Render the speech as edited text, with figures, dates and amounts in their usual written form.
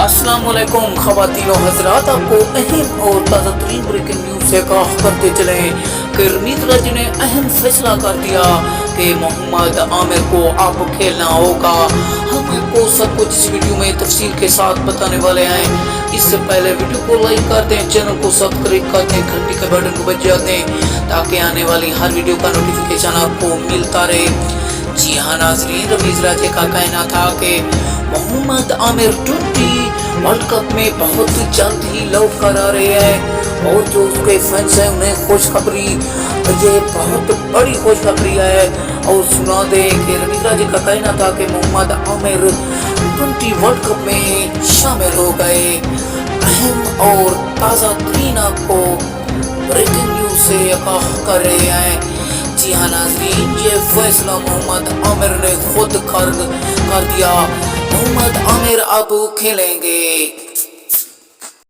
अस्सलाम वालेकुम ख़वातीन व हज़रात, आपको अहम और ताज़ा तरीन ब्रेकिंग न्यूज़ से आगाह करते चले कि मीरज ने अहम फैसला कर दिया कि मोहम्मद आमिर को अब खेलना होगा। हम आपको सब कुछ इस वीडियो में तफसील के साथ बताने वाले हैं। इससे पहले वीडियो को लाइक कर दें, चैनल को सब्सक्राइब कर दें, घंटी के बटन को बजा दें ताकि आने वाली हर वीडियो का नोटिफिकेशन आपको मिलता रहे। जी हाँ नाजरीन, रमीज राजे का कहना था कि मोहम्मद आमिर 20 वर्ल्ड कप में बहुत जल्द ही लौट कर आ रहे हैं और जो उसके फैंस हैं उन्हें खुशखबरी, ये बहुत बड़ी खुशखबरी है। और सुना दे कि रमीज राजे का कहना था कि मोहम्मद आमिर 20 वर्ल्ड कप में शामिल हो गए। अहम और ताज़ा तरीन आपको ब्रेकिंग न्यूज़ से आगाह कर रहे हैं। जी हाँ नाज़रीन, ये फैसला मोहम्मद आमिर ने खुद कर दिया। मोहम्मद आमिर अब खेलेंगे।